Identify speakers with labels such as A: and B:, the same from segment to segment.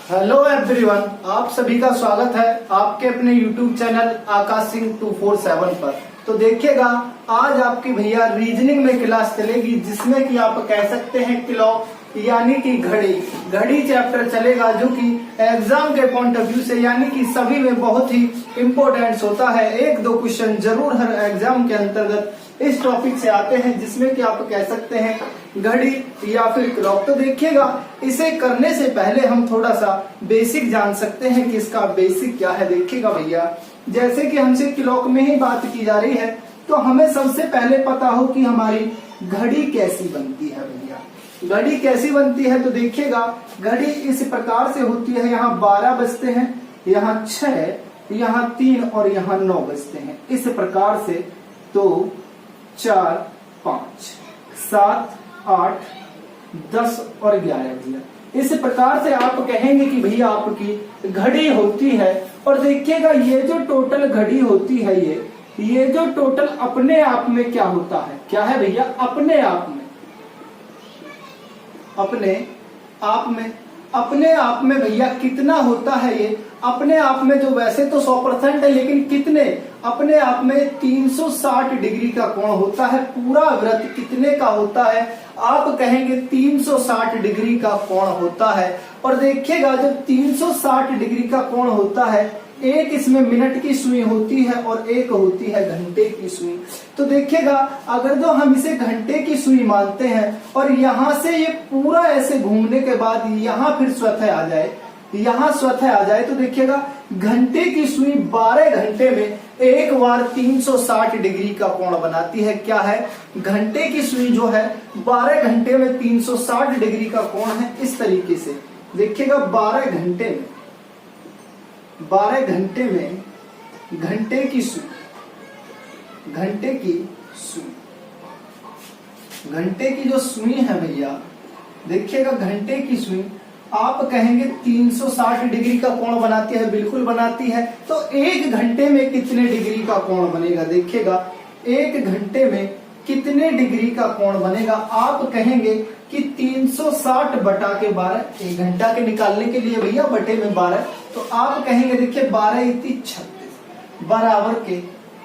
A: Hello everyone, आप सभी का स्वागत है आपके अपने YouTube चैनल आकाश सिंह 247 पर। तो देखिएगा, आज आपकी भैया रीजनिंग में क्लास चलेगी जिसमें कि आप कह सकते हैं क्लॉक यानी कि घड़ी चैप्टर चलेगा, जो कि एग्जाम के पॉइंट ऑफ व्यू से यानी कि सभी में बहुत ही इम्पोर्टेंट होता है। एक दो क्वेश्चन जरूर हर एग्जाम के अंतर्गत इस टॉपिक से आते हैं, जिसमें कि आप कह सकते हैं घड़ी या फिर क्लॉक। तो देखिएगा, इसे करने से पहले हम थोड़ा सा बेसिक जान सकते हैं कि इसका बेसिक क्या है। देखिएगा भैया, जैसे कि हमसे क्लॉक में ही बात की जा रही है, तो हमें सबसे पहले पता हो कि हमारी घड़ी कैसी बनती है। भैया घड़ी कैसी बनती है, तो देखिएगा घड़ी इस प्रकार से होती है। यहाँ 12 बजते हैं, यहाँ 6, यहाँ 3 और यहाँ 9 बजते हैं। इस प्रकार से 2, 4, 5, 7, 8, 10 और 11 भैया। इस प्रकार से आप कहेंगे कि भैया आपकी घड़ी होती है। और देखिएगा, ये जो टोटल घड़ी होती है, ये जो टोटल अपने आप में क्या होता है, क्या है भैया, अपने आप में भैया कितना होता है। ये अपने आप में जो वैसे तो 100% है, लेकिन कितने अपने आप में 360 डिग्री का कोण होता है। पूरा वृत्त कितने का होता है, आप कहेंगे 360 डिग्री का कोण होता है। और देखिएगा, जब 360 डिग्री का कोण होता है, एक इसमें मिनट की सुई होती है और एक होती है घंटे की सुई। तो देखिएगा, अगर जो हम इसे घंटे की सुई मानते हैं और यहाँ से ये पूरा ऐसे घूमने के बाद यहाँ फिर स्वतः आ जाए, तो देखिएगा घंटे की सुई 12 घंटे में एक बार 360 डिग्री का कोण बनाती है। क्या है, घंटे की सुई जो है 12 घंटे में 360 डिग्री का कोण है। इस तरीके से देखिएगा, 12 घंटे में घंटे की जो सुई है भैया, देखिएगा घंटे की सुई आप कहेंगे 360 डिग्री का कोण बनाती है, बिल्कुल बनाती है। तो एक घंटे में कितने डिग्री का कोण बनेगा, देखिएगा एक घंटे में कितने डिग्री का कोण बनेगा। आप कहेंगे कि 360 बटा के 12, एक घंटा के निकालने के लिए भैया बटे में 12, तो आप कहेंगे देखिए 12 × 36 बराबर के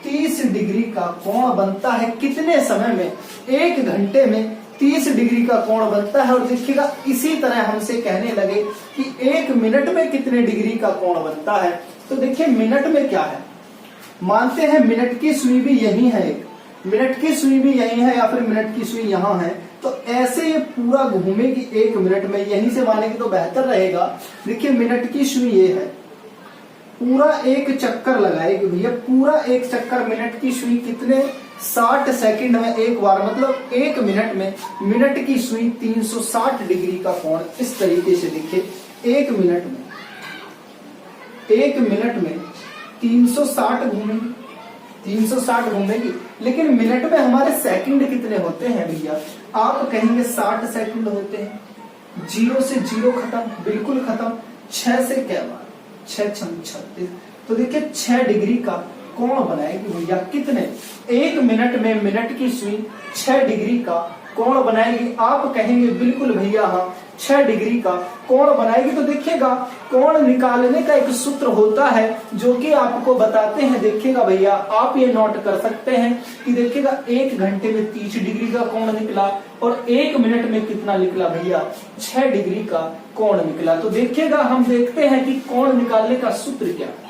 A: 30 डिग्री का कोण बनता है। कितने समय में, एक घंटे में 30 डिग्री का कोण बनता है। और देखिएगा, इसी तरह हमसे कहने लगे कि एक मिनट में कितने डिग्री का कोण बनता है। तो देखिए मिनट में क्या है, मानते हैं मिनट की सुई भी यही है, मिनट की सुई भी यही है या फिर मिनट की सुई यहाँ है, तो ऐसे ये पूरा घूमेगी एक मिनट में। यहीं से मानेंगे तो बेहतर रहेगा। देखिए मिनट की सुई ये है, पूरा एक चक्कर लगाएगी भैया, पूरा एक चक्कर मिनट की सुई कितने 60 सेकंड में एक बार, मतलब एक मिनट में मिनट की सुई 360 डिग्री का कोण इस तरीके से देखिए एक मिनट में 360 घूमेगी। लेकिन मिनट में हमारे सेकंड कितने होते हैं भैया, आप कहेंगे 60 सेकंड होते हैं। 0 से 0 खत्म, बिल्कुल खत्म। 6 से क्या बार, 6 × 36, तो देखिए 6 डिग्री का कोण बनाएगी भैया। कितने, एक मिनट में मिनट की सुई 6 डिग्री का कोण बनाएगी। आप कहेंगे बिल्कुल भैया हाँ, 6 डिग्री का कोण बनाएगी। तो देखिएगा, कोण निकालने का एक सूत्र होता है जो कि आपको बताते हैं। देखिएगा भैया, आप ये नोट कर सकते हैं कि देखिएगा एक घंटे में 30 डिग्री का कोण निकला और एक मिनट में कितना निकला भैया, 6 डिग्री का कोण निकला। तो देखिएगा, हम देखते हैं कि कोण निकालने का सूत्र क्या है।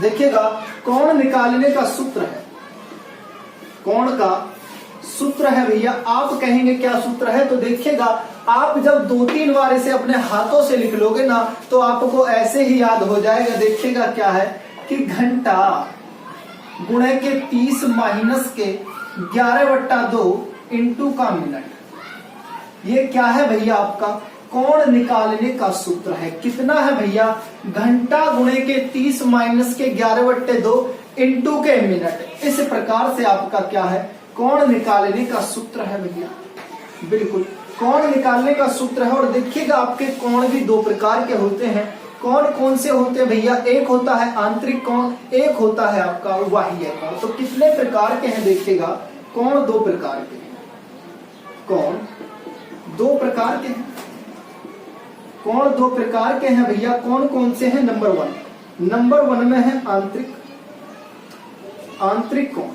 A: देखिएगा, कोण निकालने का सूत्र है, कोण का सूत्र है भैया। आप कहेंगे क्या सूत्र है, तो देखिएगा, आप जब 2-3 बार इसे अपने हाथों से लिख लोगे ना, तो आपको ऐसे ही याद हो जाएगा। देखिएगा क्या है कि घंटा गुणे के 30 माइनस के 11/2 इंटू का मिनट। ये क्या है भैया, आपका कोण निकालने का सूत्र है। कितना है भैया, घंटा गुणे के 30 माइनस के 11/2 इंटू के मिनट। इस प्रकार से आपका क्या है, कोण निकालने का सूत्र है भैया, बिल्कुल कोण निकालने का सूत्र है। और देखिएगा, आपके कोण भी 2 प्रकार के होते हैं। कौन से होते हैं भैया, एक होता है आंतरिक कोण, एक होता है आपका बाह्य कोण। तो कितने प्रकार के हैं, देखिएगा कोण 2 प्रकार के हैं। कोण दो प्रकार के हैं। कोण दो प्रकार के हैं भैया, कौन कौन से हैं? नंबर वन में है आंतरिक कोण,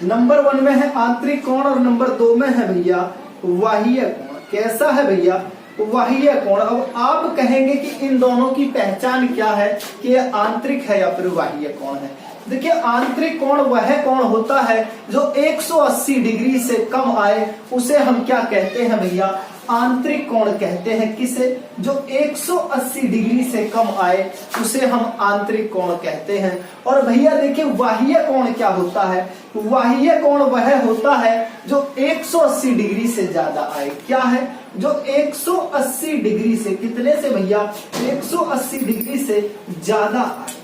A: नंबर वन में है आंतरिक कोण और नंबर दो में है भैया बाह्य कोण। कैसा है भैया? बाह्य कोण। अब आप कहेंगे कि इन दोनों की पहचान क्या है कि ये आंतरिक है या फिर बाह्य कोण है। देखिए, आंतरिक कोण वह कोण होता है जो 180 डिग्री से कम आए, उसे हम क्या कहते हैं भैया? आंतरिक कोण कहते हैं। किसे? जो 180 डिग्री से कम आए उसे हम आंतरिक कोण कहते हैं। और भैया देखिए, बाह्य कोण क्या होता है? बाह्य कोण वह होता है जो 180 डिग्री से ज्यादा आए। क्या है? जो 180 डिग्री से, कितने से भैया? 180 डिग्री से ज्यादा आए।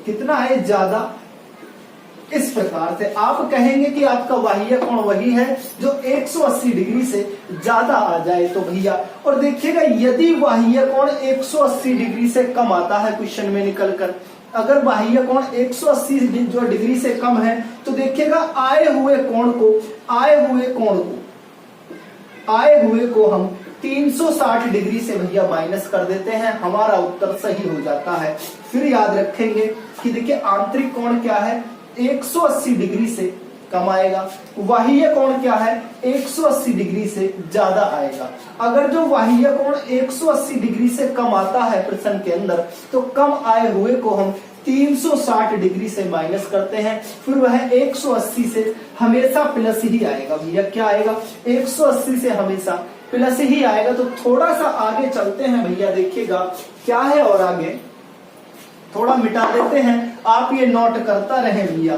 A: कितना आए? ज्यादा। इस प्रकार से आप कहेंगे कि आपका बाह्य कोण वही है जो 180 डिग्री से ज्यादा आ जाए तो भैया। और देखिएगा, यदि बाह्य कोण 180 डिग्री से कम आता है क्वेश्चन में निकल कर, अगर बाह्य कोण 180 जो डिग्री से कम है तो देखिएगा आए हुए को हम 360 डिग्री से भैया माइनस कर देते हैं, हमारा उत्तर सही हो जाता है। फिर याद रखेंगे कि देखिए, आंतरिक कोण क्या है? 180 डिग्री से कम आएगा। बाह्य कोण क्या है? 180 डिग्री से ज्यादा आएगा। अगर जो बाह्य कोण 180 डिग्री से कम आता है प्रश्न के अंदर, तो कम आए हुए को हम 360 डिग्री से माइनस करते हैं, फिर वह 180 से हमेशा प्लस ही आएगा भैया। क्या आएगा? 180 से हमेशा प्लस ही आएगा। तो थोड़ा सा आगे चलते हैं भैया, देखिएगा क्या है। और आगे थोड़ा मिटा देते हैं, आप ये नोट करता रहे भैया।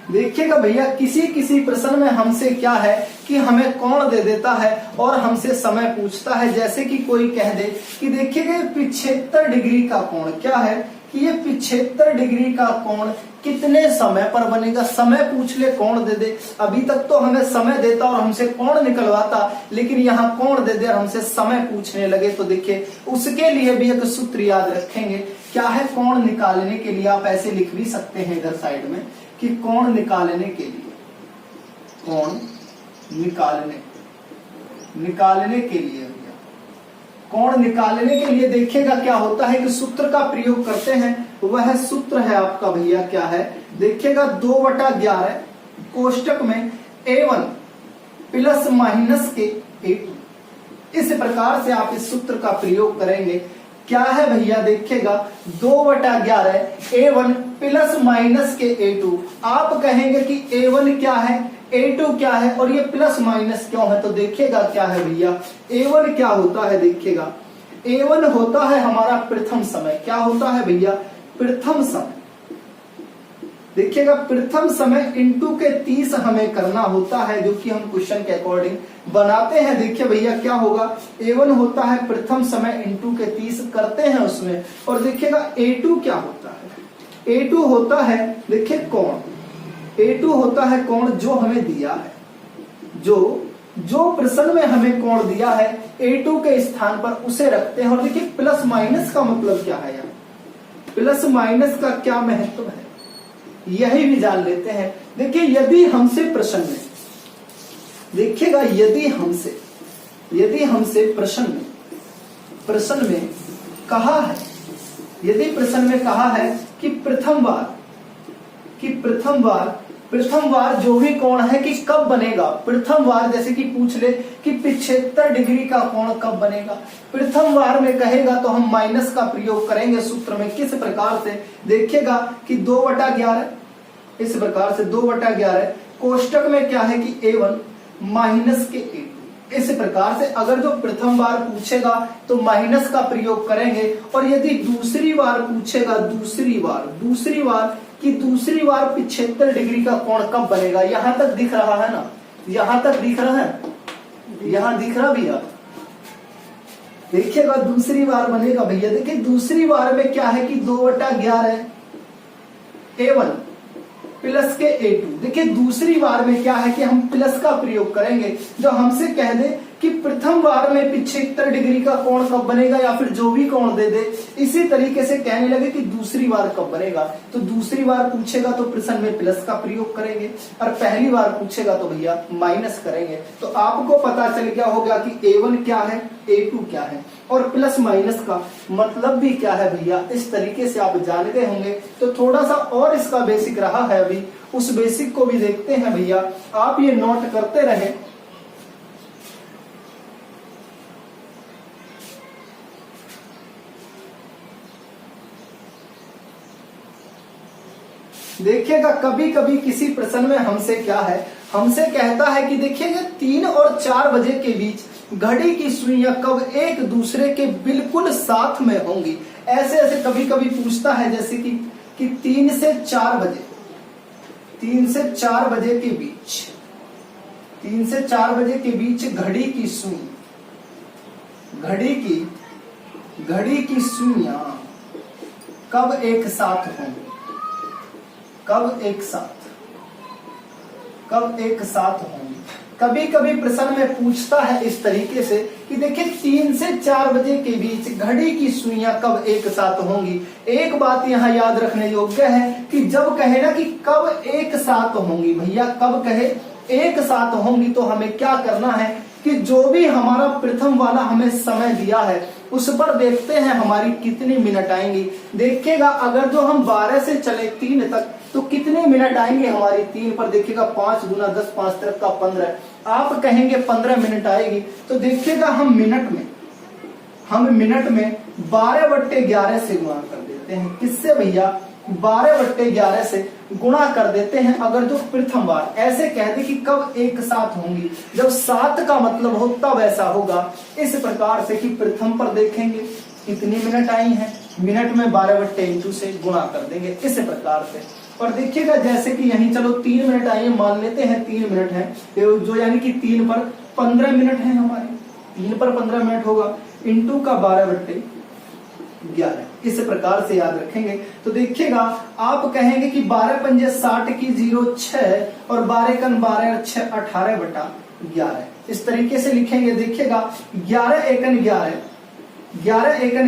A: देखिएगा भैया, किसी प्रश्न में हमसे क्या है कि हमें कोण दे देता है और हमसे समय पूछता है। जैसे कि कोई कह दे कि देखिएगा 75 डिग्री का कोण क्या है, कि ये 75 डिग्री का कोण कितने समय पर बनेगा। समय पूछ ले, कोण दे दे। अभी तक तो हमें समय देता और हमसे कोण निकलवाता, लेकिन यहाँ कोण दे दे और हमसे समय पूछने लगे। तो देखिए, उसके लिए भी एक सूत्र याद रखेंगे। क्या है? कोण निकालने के लिए आप ऐसे लिख भी सकते हैं इधर साइड में कि कोण निकालने के लिए, कोण निकालने के लिए, कोण निकालने के लिए देखिएगा क्या होता है कि सूत्र का प्रयोग करते हैं। वह सूत्र है आपका भैया क्या है? देखिएगा 2/11 कोष्टक में A1 प्लस माइनस के A2। इस प्रकार से आप इस सूत्र का प्रयोग करेंगे। क्या है भैया? देखिएगा 2/11 A1 प्लस माइनस के A2। आप कहेंगे कि A1 क्या है, A2 क्या है और ये प्लस माइनस क्यों है? तो देखिएगा क्या है भैया, A1 क्या होता है? देखिएगा A1 होता है हमारा प्रथम समय। क्या होता है भैया? प्रथम समय। देखिएगा, प्रथम समय इंटू के 30 हमें करना होता है, जो कि हम क्वेश्चन के अकॉर्डिंग बनाते हैं। देखिए भैया क्या होगा, A1 होता है प्रथम समय इंटू के 30 करते हैं उसमें। और देखिएगा A2 क्या होता है? A2 होता है, देखिए कोण, A2 होता है कोण जो हमें दिया है, जो प्रश्न में हमें कोण दिया है A2 के स्थान पर उसे रखते हैं। और देखिए प्लस माइनस का मतलब क्या है, यार प्लस माइनस का क्या महत्व है यही भी जान लेते हैं। देखिए यदि हमसे प्रश्न में, देखिएगा यदि हमसे प्रश्न में कहा है, यदि प्रश्न में कहा है कि प्रथम बार जो भी कोण है कि कब बनेगा, प्रथम बार जैसे कि पूछ ले कि 75 डिग्री का कोण कब बनेगा, प्रथम बार में कहेगा तो हम माइनस का प्रयोग करेंगे सूत्र में। किस प्रकार से? देखिएगा कि 2/11, इस प्रकार से 2/11 कोष्टक में क्या है कि A1 माइनस के A2। इस प्रकार से अगर जो प्रथम बार पूछेगा तो माइनस का प्रयोग करेंगे। और यदि दूसरी बार पूछेगा, दूसरी बार कि दूसरी बार 75 डिग्री का कोण कब बनेगा, यहां तक दिख रहा है ना, यहां तक दिख रहा है, यहां दिख रहा भैया। देखिएगा दूसरी बार बनेगा भैया। देखिए दूसरी बार में क्या है कि 2/11 A1 प्लस के A2। देखिए दूसरी बार में क्या है कि हम प्लस का प्रयोग करेंगे। जो हमसे कह दे कि प्रथम वार में पिछहत्तर डिग्री का कोण कब बनेगा, या फिर जो भी कोण दे दे इसी तरीके से कहने लगे कि दूसरी बार कब बनेगा। तो दूसरी बार पूछेगा तो प्रश्न में प्लस का प्रयोग करेंगे, और पहली बार पूछेगा तो भैया माइनस करेंगे। तो आपको पता चल गया होगा कि A1 क्या है, A2 क्या है, और प्लस माइनस का मतलब भी क्या है भैया, इस तरीके से आप जान गए होंगे। तो थोड़ा सा और इसका बेसिक रहा है, अभी उस बेसिक को भी देखते हैं भैया, आप ये नोट करते रहे। देखिएगा कभी कभी किसी प्रश्न में हमसे क्या है, हमसे कहता है कि देखिएगा 3 और 4 बजे के बीच घड़ी की सुइयां कब एक दूसरे के बिल्कुल साथ में होंगी। ऐसे ऐसे कभी कभी पूछता है, जैसे कि 3 से 4 बजे, 3 से 4 बजे के बीच, 3 से 4 बजे के बीच घड़ी की सुई, घड़ी की सुइयां कब एक साथ होंगी, कब एक साथ होंगी। कभी कभी प्रश्न में पूछता है इस तरीके से कि देखिए 3 से 4 बजे के बीच घड़ी की सुइयां कब एक साथ होंगी। एक बात यहाँ याद रखने योग्य है कि जब कहे ना कि कब एक साथ होंगी, भैया कब कहे एक साथ होंगी, तो हमें क्या करना है कि जो भी हमारा प्रथम वाला हमें समय दिया है उस पर देखते हैं हमारी कितनी मिनट आएंगी। देखिएगा अगर जो हम 12 से चले 3 तक तो कितने मिनट आएंगे हमारी 3 पर, देखिएगा 5 गुना 10, 5 तरफ का 15, आप कहेंगे 15 मिनट आएगी। तो देखिएगा हम मिनट में 12/11 से गुणा कर देते हैं। किससे भैया, 12/11 से गुणा कर देते हैं। अगर जो प्रथम बार ऐसे कहते कि कब एक साथ होंगी, जब 7 का मतलब हो तब ऐसा होगा। इस प्रकार से कि प्रथम पर देखेंगे कितनी मिनट आई हैं, मिनट में 12/2 से गुणा कर देंगे इस प्रकार से। और देखिएगा जैसे कि यहीं चलो 3 मिनट आई है, मान लेते हैं 3 मिनट है, जो यानी कि 3 पर 15 मिनट है हमारे, 3 पर 15 मिनट होगा, इंटू का 12/11 इस प्रकार से याद रखेंगे। तो देखिएगा आप कहेंगे कि 12 पंजे 60 की 0 6 और 12 कन 12 और 6 18/11 इस तरीके से लिखेंगे। देखिएगा 11 एकन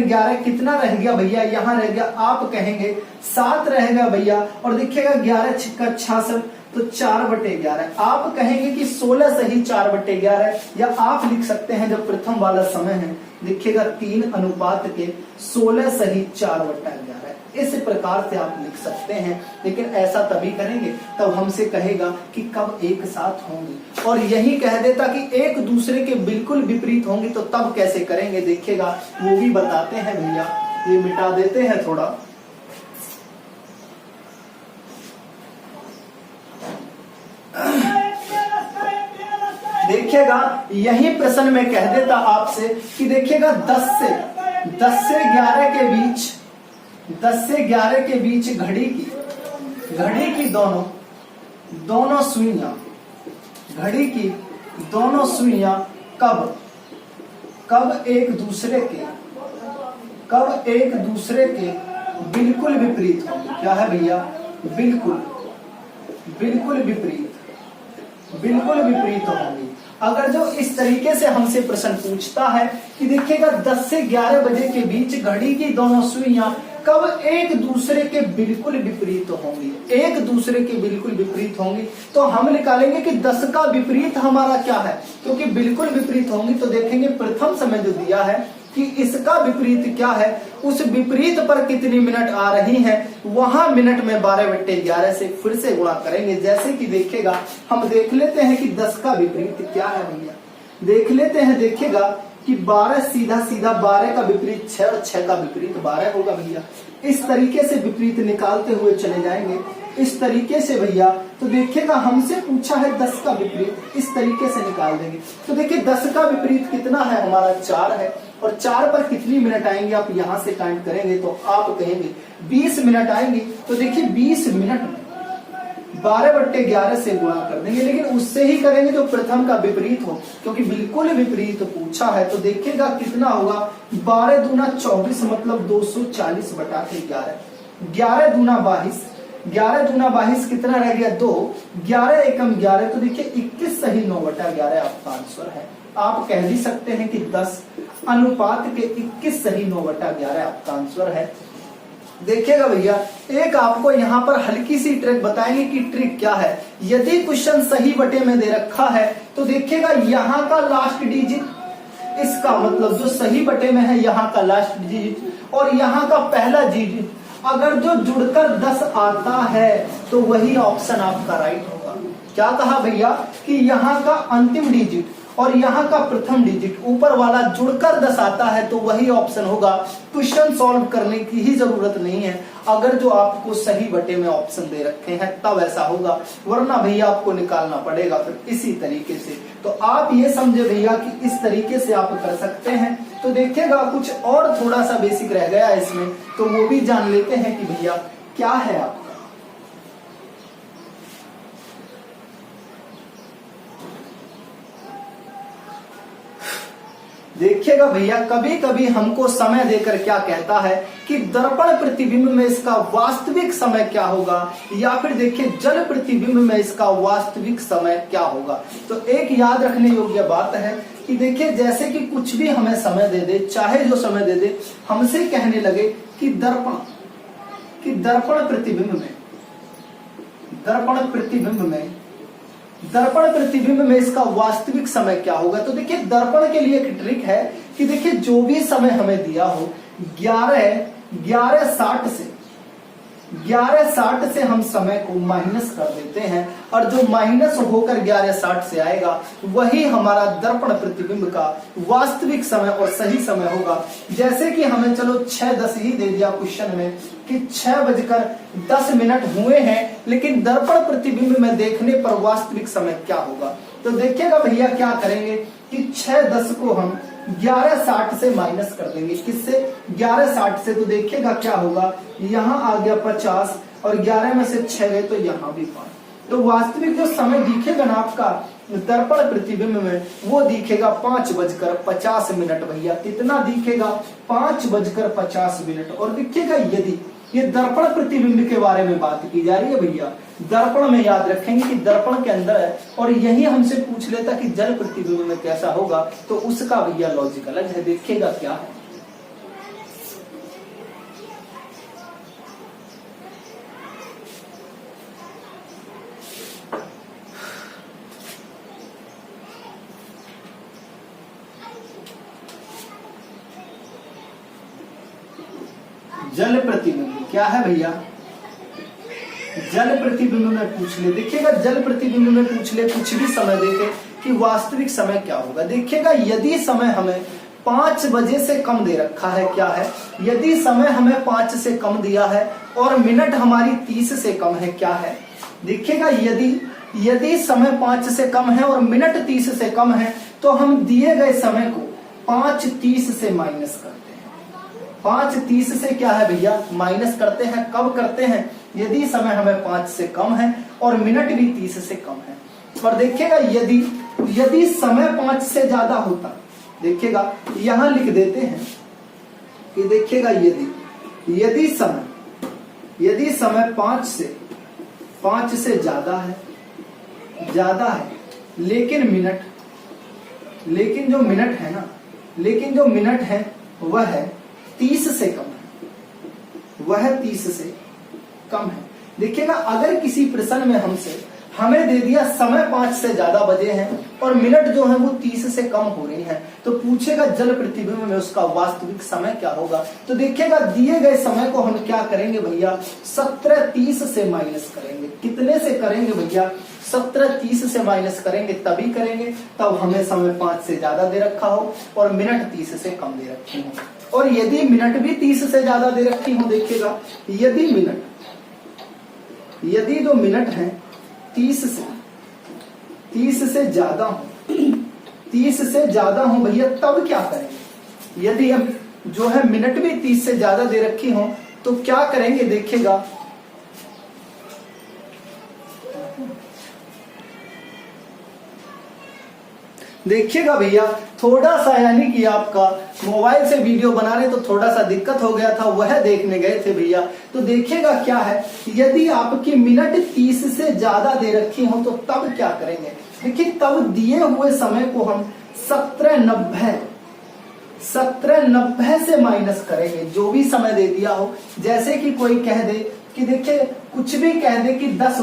A: 11 कितना रह गया भैया, यहाँ रह गया, आप कहेंगे 7 रहेगा भैया। और देखिएगा 11 छिक्का 66 तो 4/11, आप कहेंगे कि 16 सही 4/11, या आप लिख सकते हैं जब प्रथम वाला समय है, देखिएगा 3 अनुपात के 16 सही 4/11 इस प्रकार से आप लिख सकते हैं। लेकिन ऐसा तभी करेंगे तब हमसे कहेगा कि कब एक साथ होंगी, और यही कह देता कि एक दूसरे के बिल्कुल विपरीत होंगी तो तब कैसे करेंगे, देखिएगा वो भी बताते हैं भैया। ये मिटा देते हैं थोड़ा, देखिएगा यही प्रश्न में कह देता आपसे कि देखिएगा 10 से 11 के बीच, 10 से 11 के बीच घड़ी की दोनों सुइयां, घड़ी की दोनों सुइयां कब एक दूसरे के बिल्कुल विपरीत होंगी। क्या है भैया, बिल्कुल विपरीत होंगी। अगर जो इस तरीके से हमसे प्रश्न पूछता है कि देखिएगा 10 से 11 बजे के बीच घड़ी की दोनों सुइयां कब एक दूसरे के बिल्कुल विपरीत होंगी, तो हम निकालेंगे कि 10 का विपरीत हमारा क्या है, क्योंकि बिल्कुल विपरीत होंगी तो देखेंगे प्रथम समय जो दिया है कि इसका विपरीत क्या है, उस विपरीत पर कितनी मिनट आ रही हैं, वहां मिनट में 12/11 से फिर से गुणा करेंगे। जैसे कि देखिएगा हम देख लेते हैं कि 10 का विपरीत क्या है भैया, देख लेते हैं। देखिएगा कि 12 सीधा 12 का विपरीत 6 और 6 का विपरीत 12 होगा भैया। इस तरीके से विपरीत निकालते हुए चले जाएंगे इस तरीके से भैया। तो देखिएगा हमसे पूछा है 10 का विपरीत, इस तरीके से निकाल देंगे। तो देखिए 10 का विपरीत कितना है हमारा, 4 है, और 4 पर कितनी मिनट आएंगे, आप यहां से काउंट करेंगे तो आप कहेंगे 20 मिनट आएंगी। तो देखिए 20 मिनट में 12/11 से गुणा कर देंगे, लेकिन उससे ही करेंगे जो प्रथम का विपरीत हो, क्योंकि बिल्कुल विपरीत पूछा है। तो देखिएगा कितना होगा, 12 दूना 24 मतलब 240/11, 11 दूना 22, 11 दूना 22 कितना रह गया 2, 11 एकम 11, तो देखिए 21 सही 9/11 आपका आंसर है। आप कह भी सकते हैं कि 10 अनुपात के 21 सही 9/11 आपका आंसर है। देखिएगा भैया, एक आपको यहाँ पर हल्की सी ट्रिक बताएंगे कि ट्रिक क्या है। यदि क्वेश्चन सही बटे में दे रखा है तो देखिएगा यहाँ का लास्ट डिजिट, इसका मतलब जो सही बटे में है यहाँ का लास्ट डिजिट और यहाँ का पहला डिजिट अगर जो जुड़कर 10 आता है तो वही ऑप्शन आपका राइट होगा। क्या कहा भैया कि यहाँ का अंतिम डिजिट और यहाँ का प्रथम डिजिट ऊपर वाला जुड़कर 10 आता है तो वही ऑप्शन होगा। क्वेश्चन सॉल्व करने की ही जरूरत नहीं है, अगर जो आपको सही बटे में ऑप्शन दे रखे हैं तब ऐसा होगा, वरना भैया आपको निकालना पड़ेगा फिर इसी तरीके से। तो आप ये समझे भैया कि इस तरीके से आप कर सकते हैं। तो देखिएगा कुछ और थोड़ा सा बेसिक रह गया इसमें, तो वो भी जान लेते हैं कि भैया क्या है आपका। देखिएगा भैया, कभी कभी हमको समय देकर क्या कहता है कि दर्पण प्रतिबिंब में इसका वास्तविक समय क्या होगा, या फिर देखिए जल प्रतिबिंब में इसका वास्तविक समय क्या होगा। तो एक याद रखने योग्य बात है कि देखिए जैसे कि कुछ भी हमें समय दे दे, चाहे जो समय दे दे, हमसे कहने लगे कि दर्पण प्रतिबिंब में इसका वास्तविक समय क्या होगा। तो देखिए दर्पण के लिए एक ट्रिक है कि देखिए जो भी समय हमें दिया हो 11:60 से हम समय को माइनस कर देते हैं और जो माइनस होकर 11:60 से आएगा वही हमारा दर्पण प्रतिबिंब का वास्तविक समय और सही समय होगा। जैसे कि हमें चलो 6:10 ही दे दिया क्वेश्चन में कि 6:10 हुए हैं, लेकिन दर्पण प्रतिबिंब में देखने पर वास्तविक समय क्या होगा। तो देखिएगा भैया क्या करेंगे कि 6:10 को हम 11:60 से माइनस कर देंगे। किससे? 11:60 से। तो देखिएगा क्या होगा, यहाँ आ गया 50 और 11 में से 6 गए तो यहाँ भी 5। तो वास्तविक जो समय दिखेगा ना आपका दर्पण प्रतिबिंब में वो दिखेगा 5:50 भैया। कितना दिखेगा? 5:50। और दिखेगा यदि ये दर्पण प्रतिबिंब के बारे में बात की जा रही है भैया, दर्पण में याद रखेंगे कि दर्पण के अंदर है और यही हमसे पूछ लेता कि जल प्रतिबिंब में कैसा होगा, तो उसका भैया लॉजिक अलग है। देखिएगा क्या है, जल प्रतिबिंब क्या है भैया? जल प्रतिबिंब में पूछ ले। देखिएगा जल प्रतिबिंब में पूछ ले कुछ भी समय देके कि वास्तविक समय क्या होगा। देखिएगा यदि समय हमें 5 बजे से कम दे रखा है, क्या है? यदि समय हमें 5 से कम दिया है और मिनट हमारी 30 से कम है, क्या है? देखिएगा यदि समय 5 से कम है और मिनट 30 से कम है तो हम दिए गए समय को 5:30 से माइनस करते हैं। 5:30 से क्या है भैया? माइनस करते हैं। कब करते हैं? यदि समय हमें 5 से कम है और मिनट भी 30 से कम है। और देखिएगा यदि समय 5 से ज्यादा होता, देखिएगा यहां लिख देते हैं कि देखिएगा यदि समय 5 से ज्यादा है, लेकिन जो मिनट है वह है 30 से कम है। देखिएगा अगर किसी प्रश्न में हमें दे दिया समय 5 से ज्यादा बजे हैं और मिनट जो है वो 30 से कम हो रही हैं, तो पूछेगा जल प्रतिबिंब में उसका वास्तविक समय क्या होगा। तो देखिएगा दिए गए समय को हम क्या करेंगे भैया? 17:30 से माइनस करेंगे। कितने से करेंगे भैया? 17:30 से माइनस करेंगे। तभी करेंगे तब हमें समय 5 से ज्यादा दे रखा हो और मिनट 30 से कम दे रखी हो। और यदि मिनट भी 30 से ज्यादा दे रखी हो, देखिएगा यदि जो मिनट है 30 से ज्यादा हो भैया, तब क्या करेंगे? यदि हम जो है मिनट भी 30 से ज्यादा दे रखी हो तो क्या करेंगे? देखिएगा भैया थोड़ा सा, यानी कि आपका मोबाइल से वीडियो बना रहे तो थोड़ा सा दिक्कत हो गया था, वह देखने गए थे भैया। तो देखिएगा क्या है, यदि आपकी मिनट 30 से ज्यादा दे रखी हो तो तब क्या करेंगे? देखिए तब दिए हुए समय को हम 1790 1790 से माइनस करेंगे जो भी समय दे दिया हो। जैसे कि कोई कह दे कि देखिए कुछ भी कह दे कि 10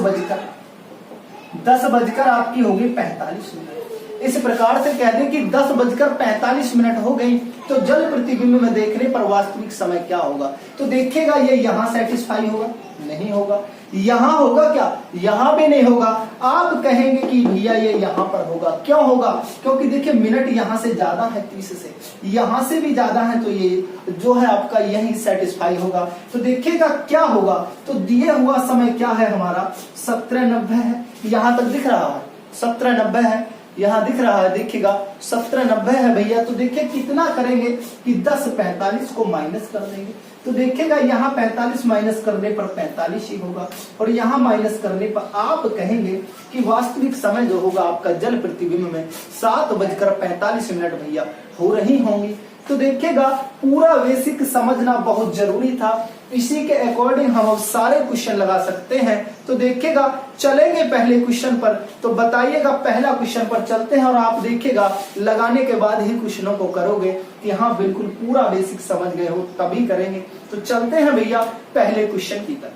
A: बजकर आपकी होगी 45 मिनट, इस प्रकार से कह दे कि 10 बजकर 45 मिनट हो गई, तो जल प्रतिबिंब में देखने पर वास्तविक समय क्या होगा। तो देखिएगा ये यहां सेटिस्फाई होगा, नहीं होगा। यहां होगा क्या, यहां भी नहीं होगा। आप कहेंगे कि भैया ये यहां पर होगा, क्यों होगा, क्योंकि देखिए मिनट यहां से ज्यादा है 30 से, यहां से भी ज्यादा है, तो ये जो है आपका यही सेटिस्फाई होगा। तो देखिएगा क्या होगा, तो दिए हुआ समय क्या है हमारा 1790 है, यहां तक दिख रहा है 1790 है, यहां दिख रहा है, देखिएगा 1790 है भैया। तो देखिए कितना करेंगे कि 10 45 को माइनस कर देंगे, तो देखिएगा यहाँ 45 माइनस करने पर 45 ही होगा, और यहाँ माइनस करने पर आप कहेंगे कि वास्तविक समय जो होगा आपका जल प्रतिबिंब में 7 बजकर 45 मिनट भैया हो रही होंगी। तो देखिएगा पूरा बेसिक समझना बहुत जरूरी था, इसी के अकॉर्डिंग हम अब सारे क्वेश्चन लगा सकते हैं। तो देखिएगा चलेंगे पहले क्वेश्चन पर, तो बताइएगा पहला क्वेश्चन पर चलते हैं, और आप देखिएगा लगाने के बाद ही क्वेश्चनों को करोगे कि हाँ बिल्कुल पूरा बेसिक समझ गए हो तभी करेंगे। तो चलते हैं भैया पहले क्वेश्चन की तरफ।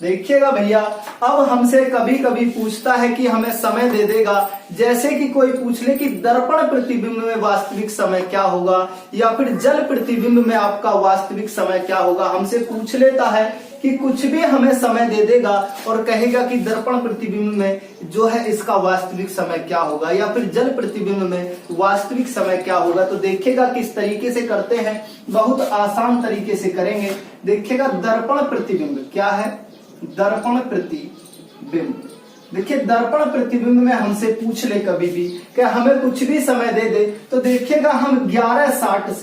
A: देखिएगा भैया अब हमसे कभी कभी पूछता है कि हमें समय दे देगा, जैसे कि कोई पूछ ले कि दर्पण प्रतिबिंब में वास्तविक समय क्या होगा, या फिर जल प्रतिबिंब में आपका वास्तविक समय क्या होगा। हमसे पूछ लेता है कि कुछ भी हमें समय दे देगा और कहेगा कि दर्पण प्रतिबिंब में जो है इसका वास्तविक समय क्या होगा, या फिर जल प्रतिबिंब में वास्तविक समय क्या होगा। तो देखिएगा किस तरीके से करते हैं, बहुत आसान तरीके से करेंगे। देखिएगा दर्पण प्रतिबिंब क्या है, दर्पण प्रतिबिंब। देखिए दर्पण प्रतिबिंब में हमसे पूछ ले कभी भी कि हमें कुछ भी समय दे दे, तो देखिएगा हम 1160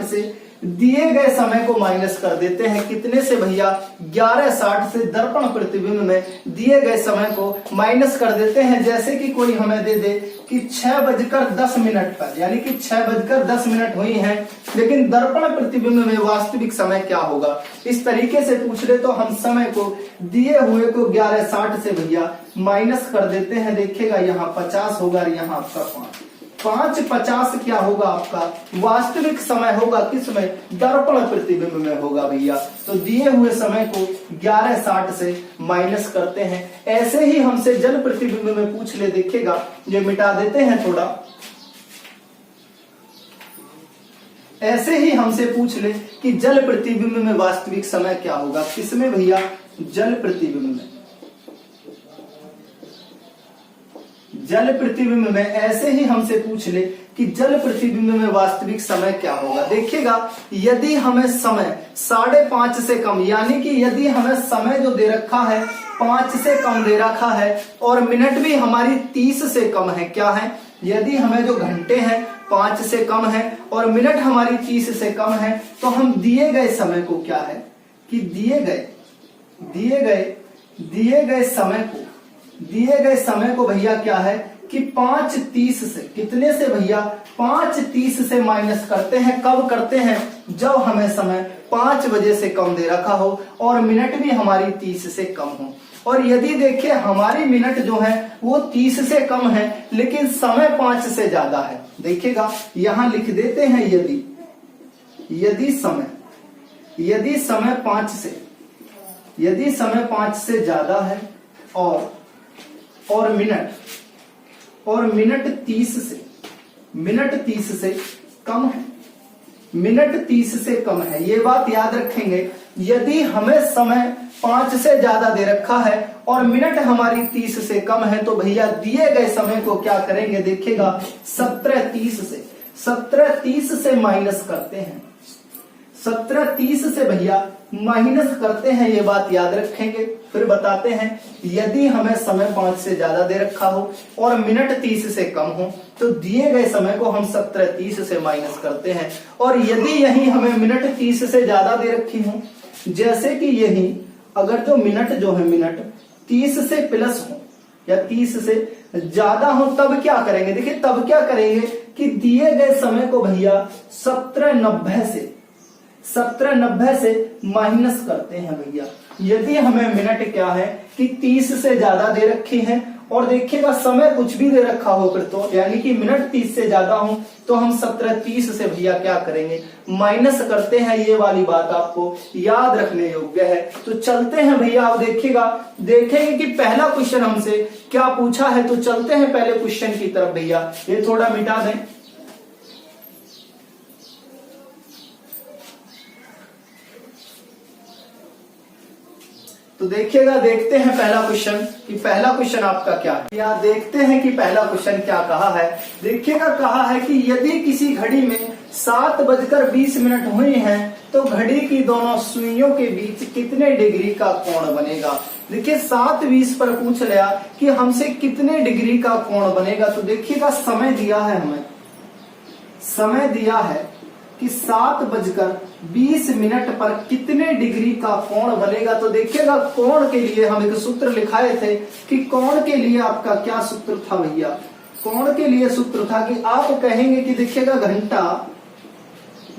A: से दिए गए समय को माइनस कर देते हैं। कितने से भैया, 1160 से दर्पण प्रतिबिंब में दिए गए समय को माइनस कर देते हैं। जैसे कि कोई हमें दे दे कि 6 बजकर 10 मिनट पर, यानी कि 6 बजकर 10 मिनट हुई हैं, लेकिन दर्पण प्रतिबिंब में वास्तविक समय क्या होगा, इस तरीके से पूछ ले तो हम समय को दिए हुए को 1160 से भैया माइनस कर देते हैं। देखिएगा यहाँ 50 होगा और यहाँ आपका 5 50 क्या होगा आपका वास्तविक समय होगा, किसमें, दर्पण प्रतिबिंब में होगा भैया। तो दिए हुए समय को 1160 से माइनस करते हैं। ऐसे ही हमसे जल प्रतिबिंब में पूछ ले, देखिएगा ये मिटा देते हैं थोड़ा, ऐसे ही हमसे पूछ ले कि जल प्रतिबिंब में वास्तविक समय क्या होगा, किसमें भैया, जल प्रतिबिंब में, जल प्रतिबिंब में। ऐसे ही हमसे पूछ ले कि जल प्रतिबिंब में वास्तविक समय क्या होगा। देखिएगा यदि हमें समय 5.5 से कम, यानी कि यदि हमें समय जो दे रखा है 5 से कम दे रखा है, और मिनट भी हमारी 30 से कम है, क्या है, यदि हमें जो घंटे हैं 5 से कम है और मिनट हमारी 30 से कम है, तो हम दिए गए समय को क्या है कि दिए गए समय को भैया क्या है कि 5:30 से, कितने से भैया, 5:30 से माइनस करते हैं। कब करते हैं, जब हमें समय 5 बजे से कम दे रखा हो और मिनट भी हमारी 30 से कम हो। और यदि देखिए हमारी मिनट जो है वो 30 से कम है, लेकिन समय 5 से ज्यादा है। देखिएगा यहां लिख देते हैं, यदि समय 5 से ज्यादा है और मिनट 30 से कम है, मिनट 30 से कम है। ये बात याद रखेंगे, यदि हमें समय 5 से ज्यादा दे रखा है और मिनट हमारी 30 से कम है, तो भैया दिए गए समय को क्या करेंगे, देखिएगा 17:30 से माइनस करते हैं, 17:30 से भैया माइनस करते हैं। ये बात याद रखेंगे। फिर बताते हैं, यदि हमें समय 5 से ज्यादा दे रखा हो और मिनट 30 से कम हो, तो दिए गए समय को हम 17:30 से माइनस करते हैं। और यदि यही हमें मिनट 30 से ज्यादा दे रखी हो, जैसे कि यही अगर जो मिनट जो है मिनट 30 से प्लस हो या 30 से ज्यादा हो, तब क्या करेंगे, देखिए तब क्या करेंगे कि दिए गए समय को भैया 1790 से माइनस करते हैं भैया। यदि हमें मिनट क्या है कि 30 से ज्यादा दे रखी है और देखिएगा समय कुछ भी दे रखा हो फिर तो, यानी कि मिनट 30 से ज्यादा हो तो हम 17:30 से भैया क्या करेंगे, माइनस करते हैं। ये वाली बात आपको याद रखने योग्य है। तो चलते हैं भैया, आप देखिएगा, देखेंगे कि पहला क्वेश्चन हमसे क्या पूछा है। तो चलते हैं पहले क्वेश्चन की तरफ भैया, ये थोड़ा मिटा दें। तो देखिएगा, देखते हैं पहला क्वेश्चन कि पहला क्वेश्चन आपका क्या है। या देखते हैं कि पहला क्वेश्चन क्या कहा है। देखिएगा, कहा है कि यदि किसी घड़ी में 7:20 हुए हैं तो घड़ी की दोनों सुइयों के बीच कितने डिग्री का कोण बनेगा। देखिए 7:20 पर पूछ लिया कि हमसे कितने डिग्री का कोण बनेगा। तो देखिएगा समय दिया है, हमें समय दिया है कि 7:20 पर कितने डिग्री का कोण बनेगा। तो देखिएगा, कोण के लिए हम एक सूत्र लिखाए थे कि कोण के लिए आपका क्या सूत्र था भैया। कोण के लिए सूत्र था कि आप कहेंगे कि देखिएगा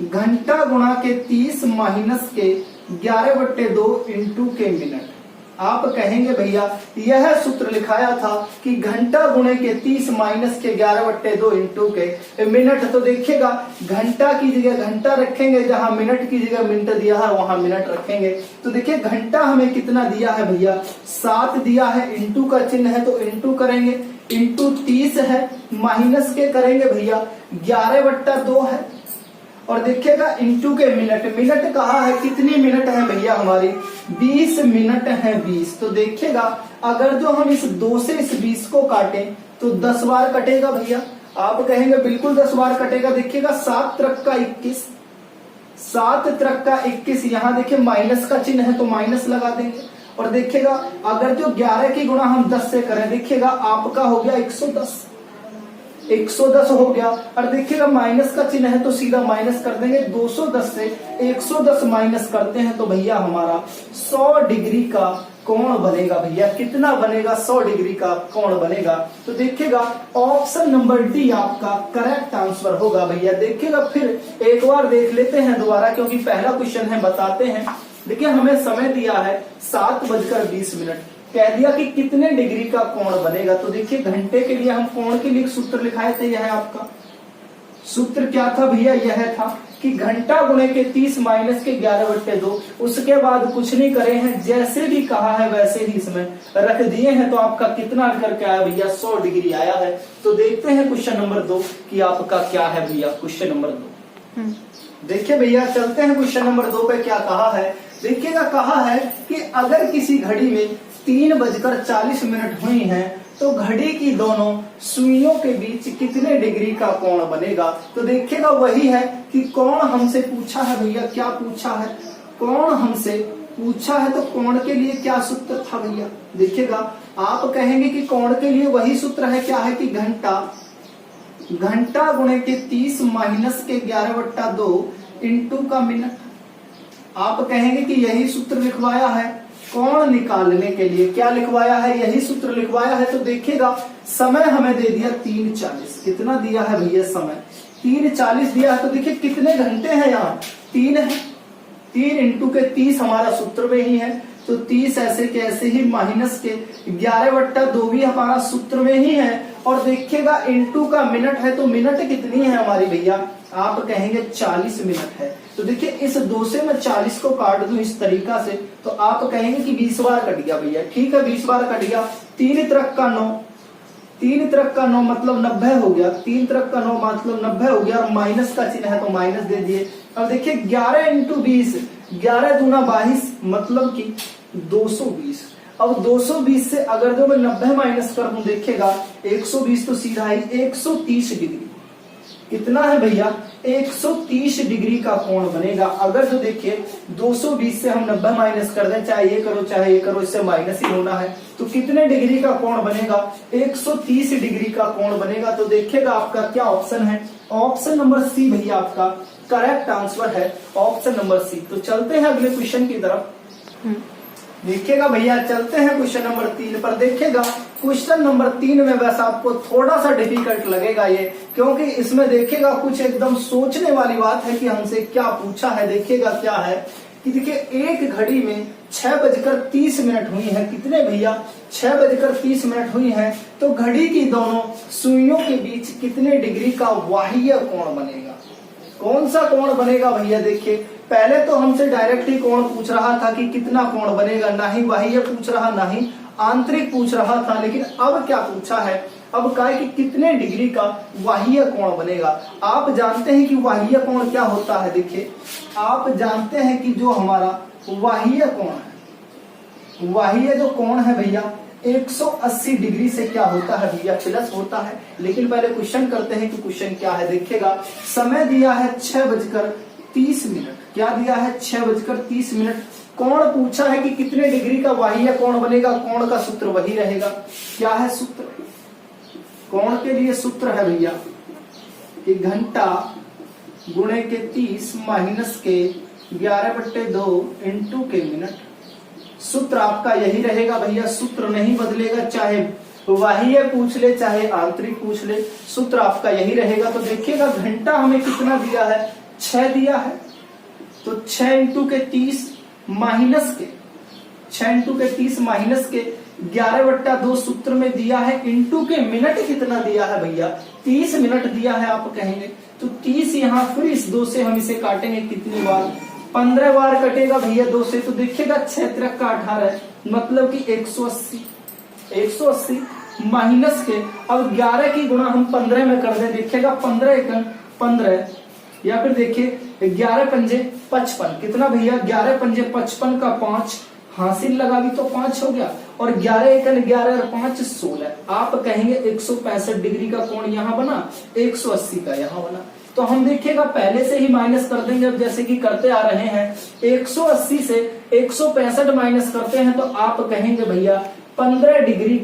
A: घंटा गुणा के 30 माइनस के 11/2 इंटू के मिनट। आप कहेंगे भैया यह सूत्र लिखाया था कि घंटा गुणे के 30 माइनस के 11/2 इंटू के मिनट। तो देखिएगा, घंटा की जगह घंटा रखेंगे, जहां मिनट की जगह मिनट दिया है वहां मिनट रखेंगे। तो देखिए घंटा हमें कितना दिया है भैया, 7 दिया है, इंटू का चिन्ह है तो इंटू करेंगे, इंटू 30 है, माइनस के करेंगे भैया 11/2 है, और देखिएगा इंटू के मिनट। मिनट कहा है कितनी मिनट है भैया हमारी, 20 मिनट है 20। तो देखिएगा, अगर जो हम इस 2 से इस 20 को काटें तो 10 बार कटेगा भैया। आप कहेंगे बिल्कुल 10 बार कटेगा। देखिएगा 7 त्रिक का 21, 7 त्रिक का 21, यहाँ देखिए माइनस का चिन्ह है तो माइनस लगा देंगे। और देखिएगा अगर जो 11 की गुणा हम 10 से करें, देखिएगा आपका हो गया 110, 110 हो गया। और देखिएगा माइनस का चिन्ह है तो सीधा माइनस कर देंगे। 210 से 110 माइनस करते हैं तो भैया हमारा 100 डिग्री का कोण बनेगा। भैया कितना बनेगा, 100 डिग्री का कोण बनेगा। तो देखिएगा ऑप्शन नंबर डी आपका करेक्ट आंसर होगा भैया। देखिएगा फिर एक बार देख लेते हैं दोबारा, क्योंकि पहला क्वेश्चन है, बताते हैं। देखिए हमें समय दिया है 7:20, कह दिया कि कितने डिग्री का कोण बनेगा। तो देखिए घंटे के लिए हम कोण के लिए सूत्र लिखाए थे, यह आपका सूत्र क्या था भैया, यह था कि घंटा गुणे के 30 माइनस के 11/2। उसके बाद कुछ नहीं करे हैं, जैसे भी कहा है वैसे ही इसमें रख दिए हैं। तो आपका कितना करके आया भैया, 100 डिग्री आया है। तो देखते हैं क्वेश्चन नंबर 2 कि आपका क्या है भैया। क्वेश्चन नंबर 2 देखिए भैया, चलते हैं क्वेश्चन नंबर 2 पे क्या कहा है। देखिएगा, कहा है कि अगर किसी घड़ी में 3:40 हुई हैं तो घड़ी की दोनों सुइयों के बीच कितने डिग्री का कोण बनेगा। तो देखिएगा वही है कि कोण हमसे पूछा है भैया, क्या पूछा है, कोण हमसे पूछा है। तो कोण के लिए क्या सूत्र था भैया, देखिएगा आप कहेंगे कि कोण के लिए वही सूत्र है, क्या है कि घंटा गुणे के 30 माइनस के 11/2 इंटू का मिनट। आप कहेंगे कि यही सूत्र लिखवाया है कोण निकालने के लिए, क्या लिखवाया है, यही सूत्र लिखवाया है। तो देखिएगा समय हमें दे दिया 3:40, कितना दिया है भैया समय, 3:40 दिया है। तो देखिए कितने घंटे हैं यहाँ, 3 है, 3 इंटू के 30 हमारा सूत्र में ही है। तो 30 ऐसे के ऐसे ही, माइनस के 11/2 भी हमारा सूत्र में ही है। और देखिएगा इंटू का मिनट है, तो मिनट कितनी है हमारी भैया, आप कहेंगे 40 मिनट है। तो देखिए इस 2 से मैं 40 को काट दूं इस तरीका से, तो आप कहेंगे कि 20 बार कट गया भैया। ठीक है, 20 बार कट गया। 3 त्रिक का 9, 3 त्रिक का 9 मतलब 90 हो गया, 3 त्रिक का 9 मतलब 90 हो गया। और माइनस का चिन्ह है तो माइनस दे दिए। अब देखिए 11 इंटू 20, 11 दूना 22 मतलब कि 220। अब 220 से अगर जो मैं 90 माइनस कर दूं, देखिएगा 120 तो सीधा ही 130 डिग्री, कितना है भैया, 130 डिग्री का कोण बनेगा। अगर जो देखिए 220 से हम 90 माइनस कर दें, चाहे ये करो चाहे ये करो, इससे माइनस ही होना है। तो कितने डिग्री का कोण बनेगा, 130 डिग्री का कोण बनेगा। तो देखिएगा आपका क्या ऑप्शन है, ऑप्शन नंबर सी भैया आपका करेक्ट आंसर है, ऑप्शन नंबर सी। तो चलते हैं अगले क्वेश्चन की तरफ। देखिएगा भैया, चलते हैं क्वेश्चन नंबर 3 पर। देखिएगा क्वेश्चन नंबर 3 में वैसे आपको थोड़ा सा डिफिकल्ट लगेगा ये, क्योंकि इसमें देखिएगा कुछ एकदम सोचने वाली बात है कि हमसे क्या पूछा है। देखिएगा क्या है कि देखिए एक घड़ी में 6:30 हुई है। कितने भैया? 6:30 हुई है। तो घड़ी की दोनों सुइयों के बीच कितने डिग्री का बाह्य कोण बनेगा? कौन सा कोण बनेगा भैया? देखिए पहले तो हमसे डायरेक्ट ही कोण पूछ रहा था कि कितना कोण बनेगा, ना ही बाह्य पूछ रहा ना ही आंतरिक पूछ रहा था। लेकिन अब क्या पूछा है? अब कहा है कि कितने डिग्री का बाह्य कोण बनेगा। आप जानते हैं कि बाह्य कोण क्या होता है। देखिए आप जानते हैं कि जो हमारा बाह्य कोण है, बाह्य जो कोण है भैया 180 डिग्री से क्या होता है भैया? प्लस होता है। लेकिन पहले क्वेश्चन करते हैं कि क्वेश्चन क्या है। देखिएगा समय दिया है 6:30। क्या दिया है? 6:30। कोण पूछा है कि कितने डिग्री का बाह्य कोण बनेगा। कोण का सूत्र वही रहेगा। क्या है सूत्र? कोण के लिए सूत्र है भैया कि घंटा गुणे के 30 माइनस के 11/2 इंटू के मिनट। सूत्र आपका यही रहेगा भैया, सूत्र नहीं बदलेगा, चाहे बाह्य पूछ ले चाहे आंतरिक पूछ ले, सूत्र आपका यही रहेगा। तो देखिएगा घंटा हमें कितना दिया है? 6 दिया है। तो 6 इंटू के 30 माइनस के 6 इंटू के 30 माइनस के 11/2 सूत्र में दिया है। इंटू के मिनट कितना दिया है भैया? 30 मिनट दिया है। आप कहेंगे तो 30 यहाँ फिर इस 2 से हम इसे काटेंगे कितनी बार? 15 बार कटेगा भैया 2 से। तो देखिएगा 6 त्रिक का 18 मतलब कि 180 माइनस के अब 11 की गुणा हम 15 में कर दें। देखिएगा 15 एकम 15 या फिर देखिए 11 पंजे 55। कितना भैया? 11 पंजे 55 का 5 हासिल लगा भी तो 5 हो गया। और 11 एकन 11 और 5 16। आप कहेंगे 165 डिग्री का कोण यहाँ बना, 180 का यहाँ बना। तो हम देखिएगा पहले से ही माइनस कर देंगे। अब जैसे कि करते आ रहे हैं 180 से 165 माइनस करते हैं तो आप कहेंगे भैया 15 डिग्री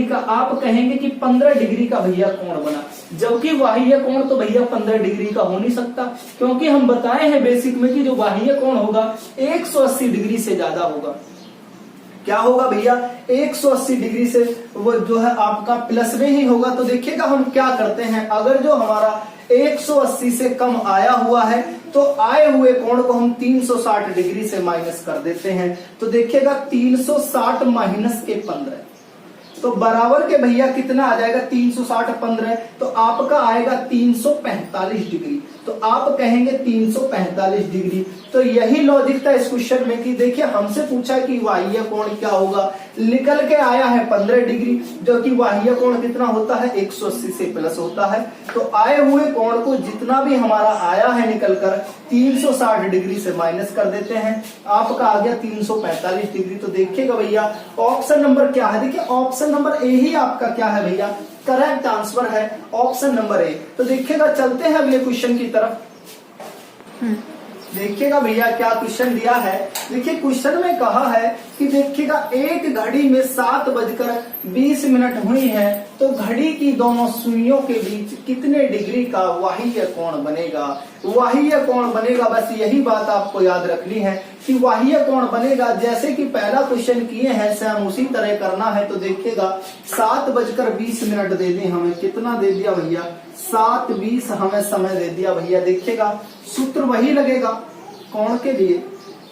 A: का आप कहेंगे कि 15 डिग्री का भैया कोण बना। जबकि बाह्य कोण तो भैया 15 डिग्री का हो नहीं सकता, क्योंकि हम बताए हैं बेसिक में कि जो बाह्य कोण होगा 180 डिग्री से ज्यादा होगा। क्या होगा भैया? 180 डिग्री से वो जो है आपका प्लस में ही होगा। तो देखिएगा हम क्या करते हैं, अगर जो हमारा 180 से कम आया हुआ है तो आए हुए कोण को हम 360 डिग्री से माइनस कर देते हैं। तो देखिएगा 360 माइनस के 15 तो बराबर के भैया कितना आ जाएगा? 360 15 तो आपका आएगा 345 डिग्री। तो आप कहेंगे 345 डिग्री। तो यही लॉजिक था इस क्वेश्चन में कि देखिए हमसे पूछा कि बाह्य कोण क्या होगा, निकल के आया है 15 डिग्री, जो कि बाह्य कोण कितना होता है? 180 से प्लस होता है। तो आए हुए कोण को जितना भी हमारा आया है निकलकर 360 डिग्री से माइनस कर देते हैं। आपका आ गया 345 डिग्री। तो देखिएगा भैया ऑप्शन नंबर क्या है? देखिए ऑप्शन नंबर ए ही आपका क्या है भैया? करेक्ट आंसर है ऑप्शन नंबर ए। तो देखिएगा चलते हैं अगले क्वेश्चन की तरफ। देखिएगा भैया क्या क्वेश्चन दिया है। देखिए क्वेश्चन में कहा है कि देखिएगा एक घड़ी में 7:20 हुई है। तो घड़ी की दोनों सुइयों के बीच कितने डिग्री का बाह्य कोण बनेगा? बाह्य कोण बनेगा, बस यही बात आपको याद रखनी है कि बाह्य कोण बनेगा। जैसे कि पहला क्वेश्चन किए हैं सेम उसी तरह करना है। तो देखिएगा 7:20 दे दी हमें। कितना दे दिया भैया? 7:20 हमें समय दे दिया भैया। देखिएगा सूत्र वही लगेगा कोण के लिए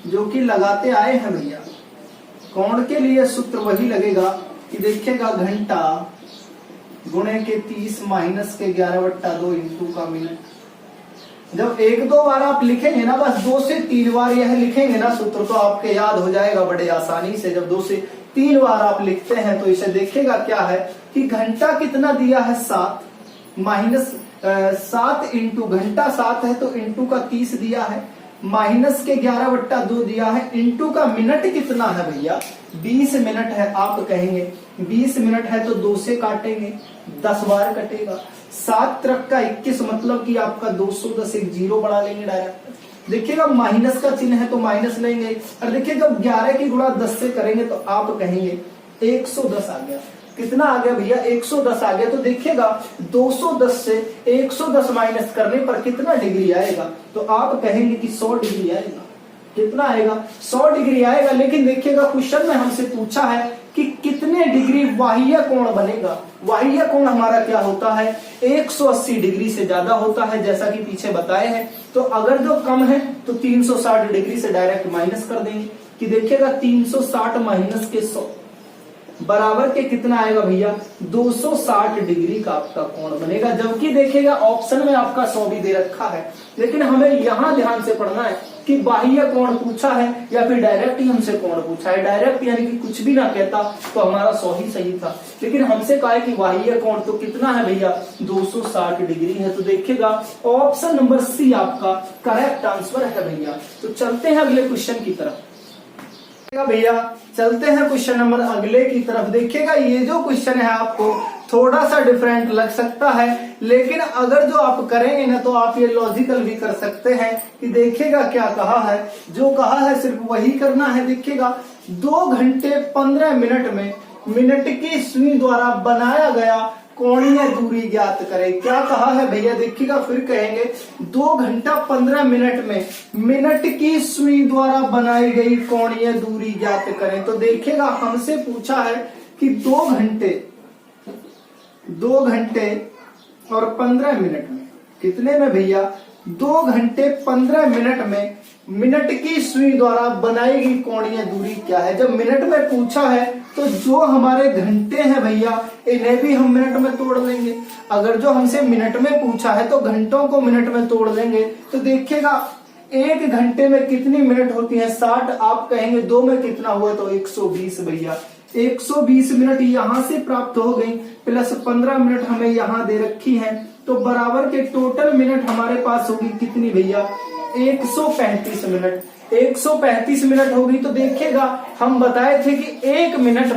A: जो कि लगाते आए हैं भैया। कोण के लिए सूत्र वही लगेगा कि देखिएगा घंटा गुणे के 30 माइनस के 11/2 इंटू का मिनट। जब 1-2 बार आप लिखेंगे ना, बस 2 से 3 बार यह लिखेंगे ना सूत्र, तो आपके याद हो जाएगा बड़े आसानी से। जब 2 से 3 बार आप लिखते हैं तो इसे देखिएगा क्या है कि घंटा कितना दिया है? 7 माइनस 7 इंटू घंटा 7 है तो इंटू का 30 दिया है, माइनस के 11/2 दिया है, इंटू का मिनट कितना है भैया? 20 मिनट है। आप कहेंगे 20 मिनट है तो 2 से काटेंगे, 10 बार कटेगा। 7 त्रिक का 21 मतलब कि आपका 210 एक 0 बढ़ा लेंगे डायरेक्ट। देखिएगा माइनस का चिन्ह है तो माइनस लेंगे। और देखिएगा 11 की गुणा 10 से करेंगे तो आप कहेंगे 110 आ गया। कितना आ गया भैया? 110 आ गया। तो देखिएगा 210 से 110 माइनस करने पर कितना डिग्री आएगा? तो आप कहेंगे कि 100 डिग्री आएगा। कितना आएगा? 100 डिग्री आएगा। लेकिन देखिएगा क्वेश्चन में हमसे पूछा है कि कितने कितने डिग्री बाह्य कोण बनेगा। बाह्य कोण हमारा क्या होता है, 180 डिग्री से ज्यादा होता है, जैसा कि पीछे बताए हैं। तो अगर जो कम है तो 360 डिग्री से डायरेक्ट माइनस कर देंगे कि देखिएगा 360 माइनस के 100 बराबर के कितना आएगा भैया, 260 डिग्री का आपका कोण बनेगा। जबकि देखिएगा ऑप्शन में आपका 100 भी दे रखा है, लेकिन हमें यहां ध्यान से पढ़ना है कि बाह्य कोण पूछा है या फिर डायरेक्ट ही हमसे कोण पूछा है। डायरेक्ट यानी कि कुछ भी ना कहता तो हमारा 100 ही सही था, लेकिन हमसे कहा है कि बाह्य कोण तो कितना है भैया, 260 डिग्री है। तो देखिएगा ऑप्शन नंबर सी आपका करेक्ट आंसर है भैया। तो चलते हैं अगले क्वेश्चन की तरफ भैया, चलते हैं क्वेश्चन नंबर अगले की तरफ। देखिएगा ये जो क्वेश्चन है आपको थोड़ा सा डिफरेंट लग सकता है, लेकिन अगर जो आप करेंगे ना तो आप ये लॉजिकल भी कर सकते हैं कि देखिएगा क्या कहा है, जो कहा है सिर्फ वही करना है। देखिएगा 2 घंटे 15 मिनट में मिनट की सुई द्वारा बनाया गया कोणीय दूरी ज्ञात करें। क्या कहा है भैया, देखिएगा फिर कहेंगे 2 घंटा 15 मिनट में मिनट की सुई द्वारा बनाई गई कोणीय दूरी ज्ञात करें। तो देखिएगा हमसे पूछा है कि 2 घंटे और 15 मिनट में कितने में भैया, 2 घंटे 15 मिनट में मिनट की सुई द्वारा बनाई गई कोणीय दूरी क्या है। जब मिनट में पूछा है तो जो हमारे घंटे हैं भैया इन्हें भी हम मिनट में तोड़ लेंगे। अगर जो हमसे मिनट में पूछा है तो घंटों को मिनट में तोड़ लेंगे। तो देखिएगा 1 घंटे में कितनी मिनट होती है, 60। आप कहेंगे 2 में कितना हुआ, तो 120 भैया। 120 मिनट यहां से प्राप्त हो गई, प्लस 15 मिनट हमें यहां दे रखी है, तो बराबर के टोटल मिनट हमारे पास होगी कितनी भैया, 135 मिनट। 135 मिनट होगी। तो देखिएगा हम बताए थे कि 1 मिनट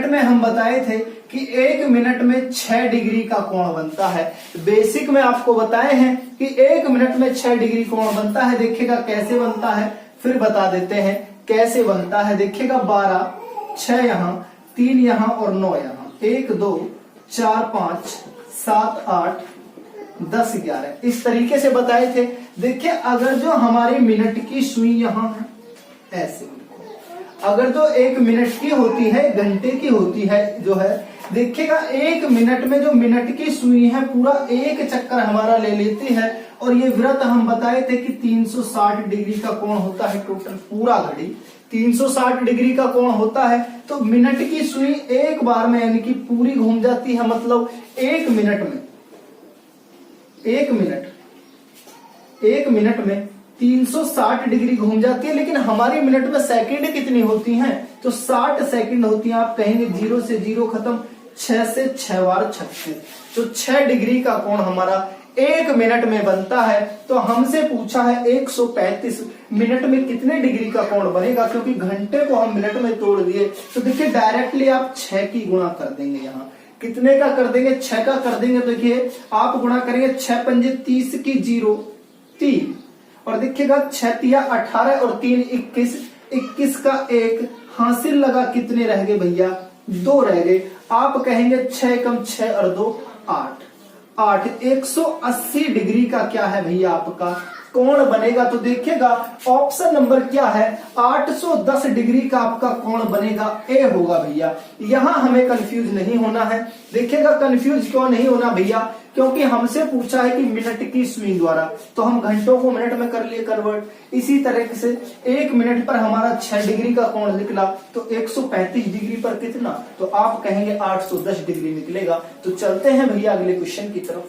A: में हम बताए थे कि 1 मिनट में 6 डिग्री का कोण बनता है। बेसिक में आपको बताए हैं कि 1 मिनट में 6 डिग्री कोण बनता है। देखिएगा कैसे बनता है फिर बता देते हैं कैसे बनता है। देखिएगा 12, 6 यहाँ, 3 यहाँ और 9 यहाँ, 1 2 4 5 7 8 10 11 इस तरीके से बताए थे। देखिए अगर जो हमारी मिनट की सुई यहाँ है ऐसे, अगर जो 1 मिनट की होती है, घंटे की होती है जो है, देखिएगा 1 मिनट में जो मिनट की सुई है पूरा 1 चक्कर हमारा ले लेती है, और ये वृत्त हम बताए थे कि 360 डिग्री का कोण होता है। टोटल पूरा घड़ी 360 डिग्री का कोण होता है। तो मिनट की सुई एक बार में यानी कि पूरी घूम जाती है, मतलब 1 मिनट में 360 डिग्री घूम जाती है। लेकिन हमारी मिनट में सेकंड कितनी होती हैं, तो 60 सेकंड होती हैं। आप कहेंगे 0 से 0 खत्म, 6 से 6 बार 36, तो 6 डिग्री का कोण हमारा 1 मिनट में बनता है। तो हमसे पूछा है 135 मिनट में कितने डिग्री का कोण बनेगा, क्योंकि घंटे को हम मिनट में तोड़ दिए। तो देखिए डायरेक्टली आप 6 की गुणा कर देंगे, यहाँ कितने का कर देंगे, 6 का कर देंगे। तो देखिए आप गुणा करेंगे 6 पंजे 30 की 0 3, और देखिएगा 6 तिया 18 और 3 21, 21 का 1 हासिल लगा, कितने रह गए भैया, 2 रह गए। आप कहेंगे 6 कम 6 और 2 8, 180 डिग्री का क्या है भैया आपका कोण बनेगा। तो देखिएगा ऑप्शन नंबर क्या है, 810 डिग्री का आपका कोण बनेगा, ए होगा भैया। यहां हमें कंफ्यूज नहीं होना है। देखिएगा कंफ्यूज क्यों नहीं होना भैया, क्योंकि हमसे पूछा है कि मिनट की सुई द्वारा, तो हम घंटों को मिनट में कर लिए कन्वर्ट। इसी तरह से 1 मिनट पर हमारा 6 डिग्री का कोण निकला, तो 135 डिग्री पर कितना, तो आप कहेंगे 810 डिग्री निकलेगा। तो चलते हैं भैया अगले क्वेश्चन की तरफ।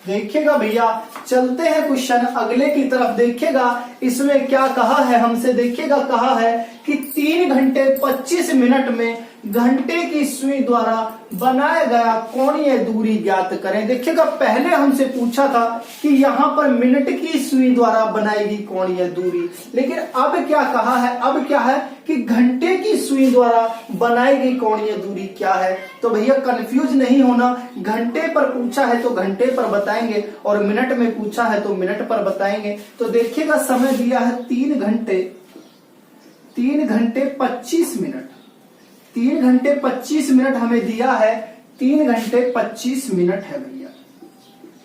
A: देखिएगा भैया चलते हैं क्वेश्चन अगले की तरफ। देखिएगा इसमें क्या कहा है हमसे, देखिएगा कहा है कि 3 घंटे 25 मिनट में घंटे की सुई द्वारा बनाया गया कोणीय दूरी ज्ञात करें। देखिएगा पहले हमसे पूछा था कि यहाँ पर मिनट की सुई द्वारा बनाई गई कोणीय दूरी, लेकिन अब क्या कहा है, अब क्या है कि घंटे की सुई द्वारा बनाई गई कोणीय दूरी क्या है। तो भैया कंफ्यूज नहीं होना, घंटे पर पूछा है तो घंटे पर बताएंगे, और मिनट में पूछा है तो मिनट पर बताएंगे। तो देखिएगा समय दिया है 3 घंटे 25 मिनट, 3 घंटे 25 मिनट हमें दिया है, 3 घंटे 25 मिनट है भैया।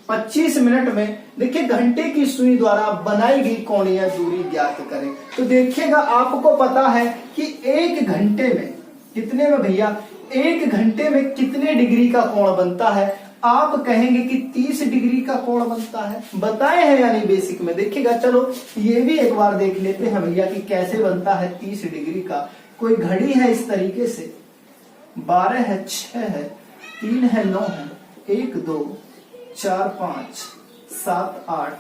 A: 25 मिनट में देखिए घंटे की सुई द्वारा बनाई गई कोणीय दूरी ज्ञात करें। तो देखिएगा आपको पता है कि एक घंटे में कितने में भैया, एक घंटे में कितने डिग्री का कोण बनता है? आप कहेंगे कि 30 डिग्री का कोण बनता है। बताए हैं यानी बेसिक में। देखिएगा चलो ये भी एक बार देख लेते हैं भैया कि कैसे बनता है 30 डिग्री का। कोई घड़ी है इस तरीके से, 12 है, 6 है, 3 है, 9 है, 1 2 4 5 7 8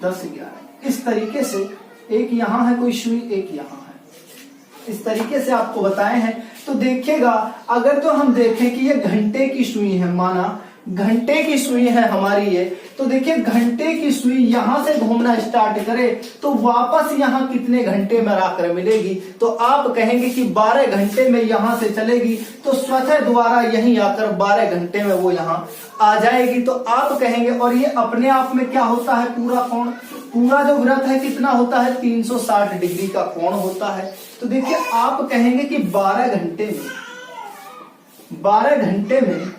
A: 10 11 इस तरीके से। एक यहां है कोई सुई, एक यहां है, इस तरीके से आपको बताए हैं। तो देखिएगा अगर तो हम देखें कि ये घंटे की सुई है, माना घंटे की सुई है हमारी ये, तो देखिए घंटे की सुई यहां से घूमना स्टार्ट करे तो वापस यहां कितने घंटे में आकर मिलेगी? तो आप कहेंगे कि 12 घंटे में यहां से चलेगी, तो स्वतः द्वारा यहीं आकर 12 घंटे में वो यहां आ जाएगी। तो आप कहेंगे, और ये अपने आप में क्या होता है, पूरा कोण, पूरा जो वृत्त है कितना होता है, 360 डिग्री का कोण होता है। तो देखिए आप कहेंगे कि 12 घंटे में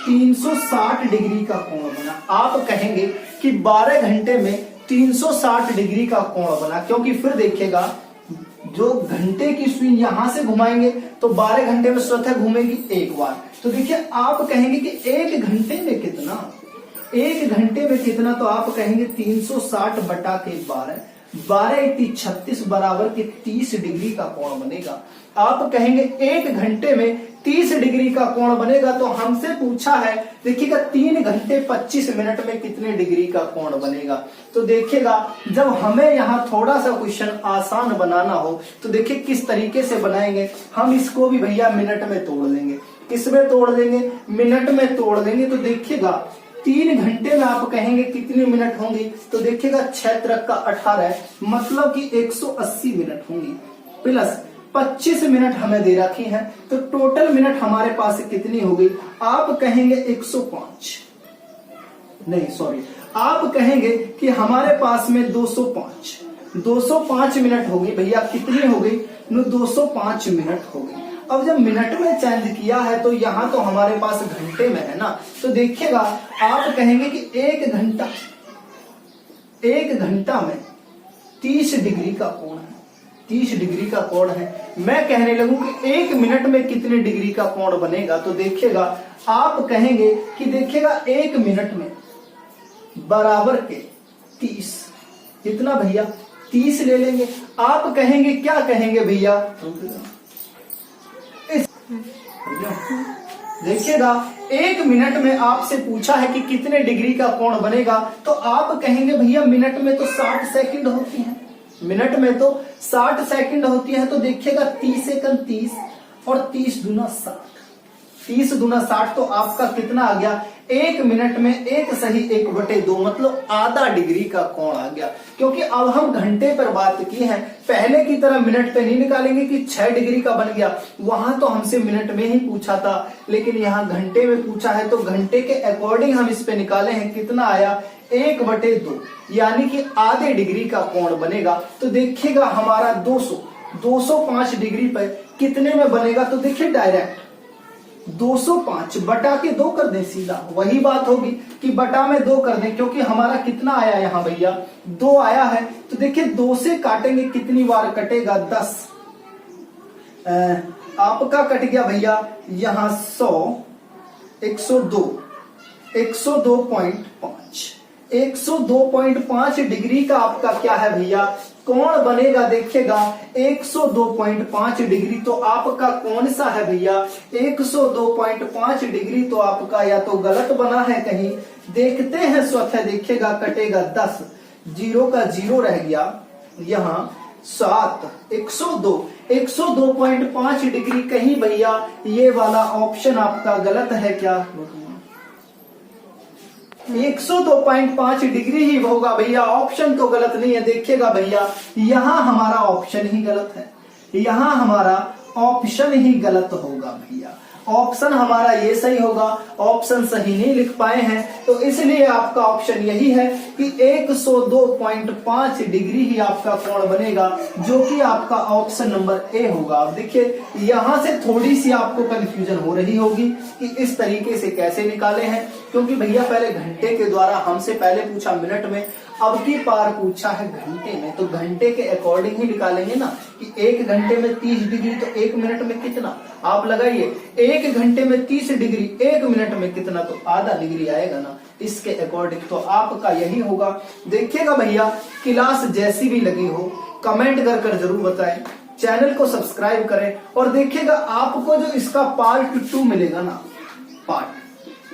A: 360 डिग्री का कोण बना। आप कहेंगे कि 12 घंटे में 360 डिग्री का कोण बना, क्योंकि फिर देखिएगा जो घंटे की सुई यहां से घुमाएंगे तो 12 घंटे में स्वतः घूमेगी एक बार। तो देखिए आप कहेंगे कि एक घंटे में कितना, एक घंटे में कितना? तो आप कहेंगे 360 बटा के 12, 12 × 36 बराबर के 30 डिग्री का कोण बनेगा। आप कहेंगे एक घंटे में 30 डिग्री का कोण बनेगा। तो हमसे पूछा है, देखिएगा 3 घंटे 25 मिनट में कितने डिग्री का कोण बनेगा? तो देखिएगा जब हमें यहाँ थोड़ा सा क्वेश्चन आसान बनाना हो तो देखिए किस तरीके से बनाएंगे। हम इसको भी भैया मिनट में तोड़ लेंगे। किसमें तोड़ लेंगे? मिनट में तोड़ लेंगे। तो देखिएगा 3 घंटे में आप कहेंगे कितने मिनट होंगी? तो देखिएगा 6 × 18 मतलब कि 180 मिनट होंगी, प्लस 25 मिनट हमें दे रखी है। तो टोटल मिनट हमारे पास कितनी हो गई? आप कहेंगे 105, नहीं सॉरी, आप कहेंगे कि हमारे पास में 205 मिनट हो गई। भैया कितनी हो गई? 205 मिनट हो गई। अब जब मिनट में चेंज किया है तो यहाँ तो हमारे पास घंटे में है ना। तो देखिएगा आप कहेंगे कि एक घंटा में 30 डिग्री का कोण है, 30 डिग्री का कोण है। मैं कहने लगूं कि 1 मिनट में कितने डिग्री का कोण बनेगा? तो देखिएगा आप कहेंगे कि देखिएगा 1 मिनट में बराबर के 30, कितना भैया? 30 ले लेंगे। आप कहेंगे, क्या कहेंगे भैया? देखिएगा 1 मिनट में आपसे पूछा है कि कितने डिग्री का कोण बनेगा, तो आप कहेंगे भैया मिनट में तो 60 सेकंड होती है, मिनट में तो 60 सेकंड होती है। तो देखिएगा 30 एकम 30 और 30 दूना 60, 30 दूना 60 तो आपका कितना आ गया? 1 मिनट में 1 सही 1/2 मतलब आधा डिग्री का कोण आ गया। क्योंकि अब हम घंटे पर बात की है, पहले की तरह मिनट पे नहीं निकालेंगे कि 6 डिग्री का बन गया। वहां तो हमसे मिनट में ही पूछा था, लेकिन यहाँ घंटे में पूछा है तो घंटे के अकॉर्डिंग हम इस पे निकाले हैं। कितना आया? 1/2 यानी कि आधे डिग्री का कोण बनेगा। तो देखिएगा हमारा 205 डिग्री पर कितने में बनेगा? तो देखिए डायरेक्ट 205 बटा के 2 कर दें, सीधा वही बात होगी कि बटा में 2 कर दें, क्योंकि हमारा कितना आया यहाँ भैया? 2 आया है। तो देखिए 2 से काटेंगे, कितनी बार कटेगा? 10। आपका कट गया भैया यहाँ 100, 102, 102.5, 102.5 डिग्री का आपका क्या है भैया? कोण बनेगा। देखिएगा 102.5 डिग्री तो आपका कौन सा है भैया? 102.5 डिग्री तो आपका या तो गलत बना है कहीं, देखते हैं स्वतः। देखिएगा कटेगा 10, 0 का 0 रह गया, यहाँ 7, 102.5 डिग्री कहीं भैया ये वाला ऑप्शन आपका गलत है क्या? 102.5 डिग्री ही होगा भैया, ऑप्शन तो गलत नहीं है। देखिएगा भैया यहाँ हमारा ऑप्शन ही गलत है, यहाँ हमारा ऑप्शन ही गलत होगा भैया। ऑप्शन हमारा ये सही होगा, ऑप्शन सही नहीं लिख पाए हैं तो इसलिए आपका ऑप्शन यही है कि 102.5 डिग्री ही आपका कोण बनेगा, जो कि आपका ऑप्शन नंबर ए होगा। अब देखिए यहां से थोड़ी सी आपको कंफ्यूजन हो रही होगी कि इस तरीके से कैसे निकाले हैं, क्योंकि भैया पहले घंटे के द्वारा हमसे पहले पूछा मिनट में, अब की बार पूछा है घंटे में, तो घंटे के अकॉर्डिंग ही निकालेंगे ना कि 1 घंटे में 30 डिग्री तो 1 मिनट में कितना, आप लगाइए 1 घंटे में 30 डिग्री 1 मिनट में कितना, तो आधा डिग्री आएगा ना, इसके अकॉर्डिंग तो आपका यही होगा। देखिएगा भैया क्लास जैसी भी लगी हो कमेंट कर जरूर बताएं, चैनल को सब्सक्राइब करें और देखिएगा आपको जो इसका पार्ट 2 मिलेगा ना, पार्ट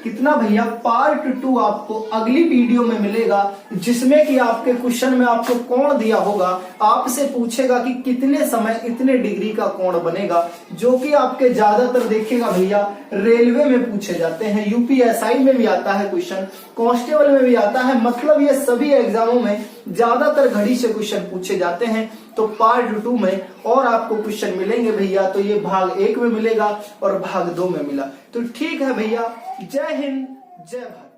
A: कितना भैया, पार्ट 2 आपको अगली वीडियो में मिलेगा, जिसमें कि आपके क्वेश्चन में आपको कोण दिया होगा, आपसे पूछेगा कि कितने समय इतने डिग्री का कोण बनेगा, जो कि आपके ज्यादातर देखिएगा भैया रेलवे में पूछे जाते हैं, यूपीएसआई में भी आता है क्वेश्चन, कांस्टेबल में भी आता है, मतलब ये सभी एग्जामों में ज्यादातर घड़ी से क्वेश्चन पूछे जाते हैं। तो पार्ट 2 में और आपको क्वेश्चन मिलेंगे भैया, तो ये भाग 1 में मिलेगा और भाग 2 में मिला। तो ठीक है भैया, जय हिंद जय भारत।